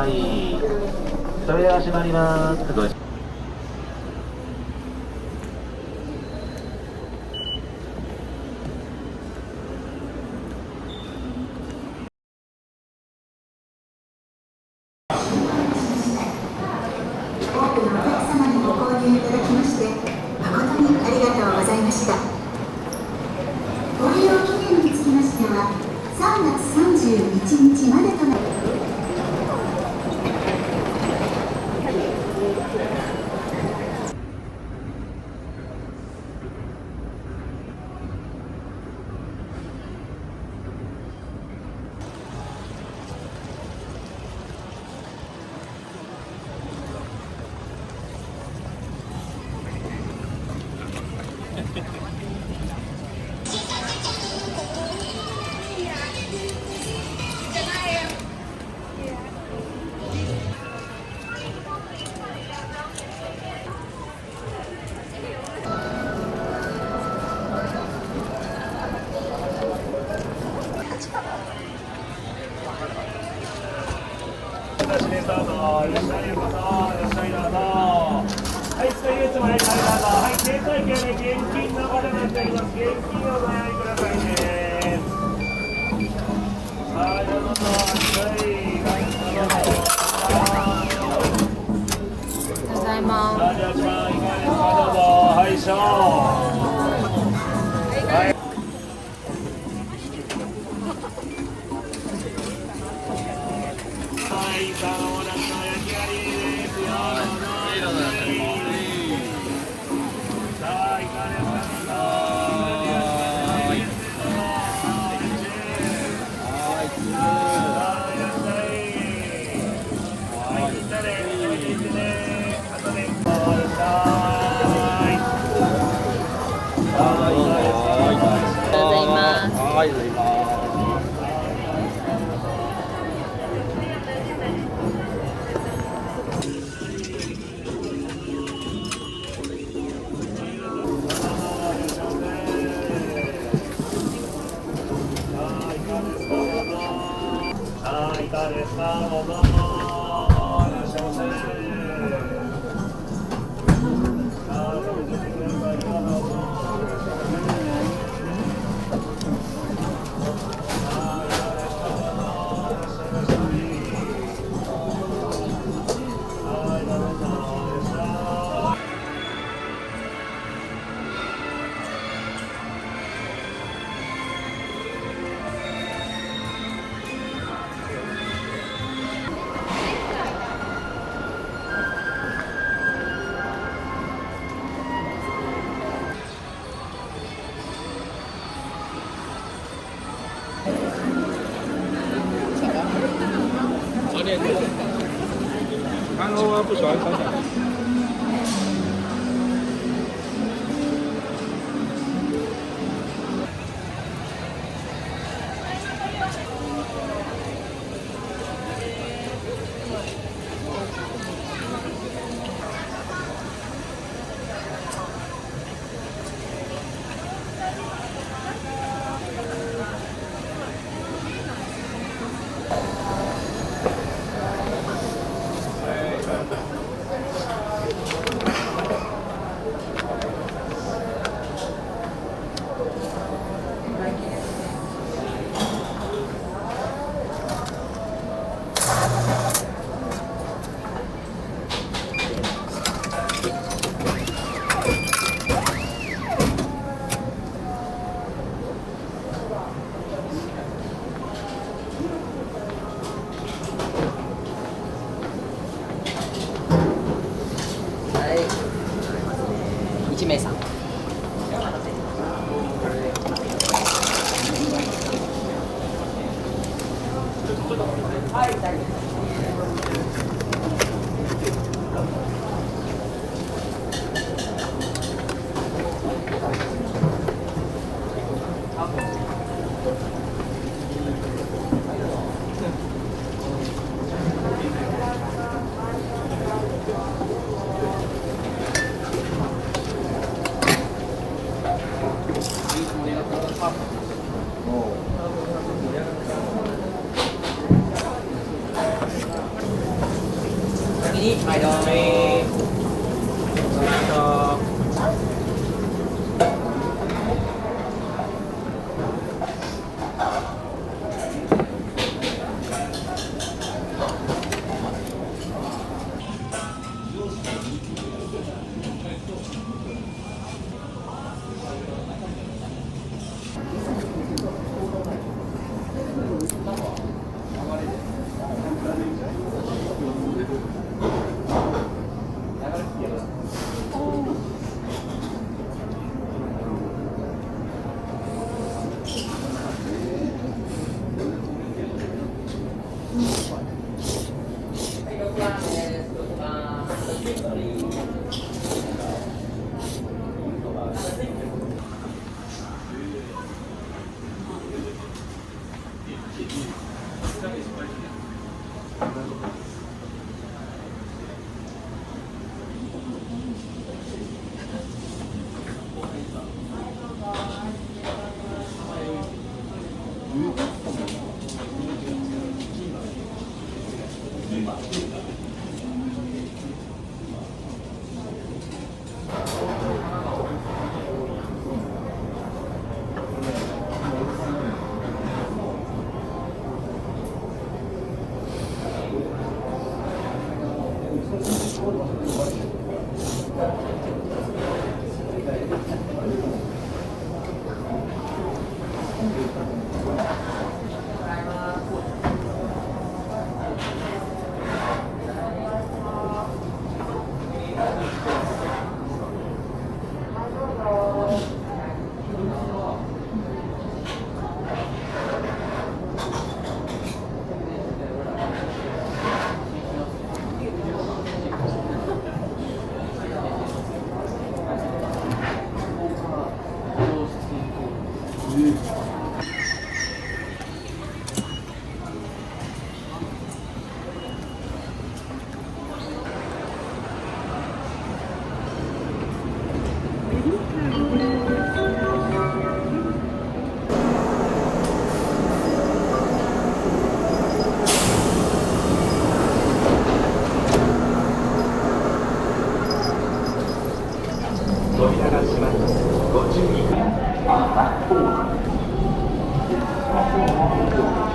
い。扉が閉まります。ご多くのお客様にご購入いただきまして誠にありがとうございました。ご利用期限につきましては3月31日までとなります。どうぞいらっしゃいどうぞいらっしゃいどうぞ。はい、スイーツもやりたいどうぞ。はい、携帯券で現金の方になっております。現金をご用意くださいね。はい、どうぞはい、ございます。さあ、じゃあ一番いかがですか。どうぞ。はい、しょう。はい。はい、さあ、おなかの焼き上りですよ。さあ、いかがですか。はい、ございます。いかがですか。どうぞ。いらっしゃいませ。さあ、食べてください。どうぞ。刚刚我不喜欢看的。1名さん。はい、大丈夫です。次はいどうも扉が閉まります。ご注意ください。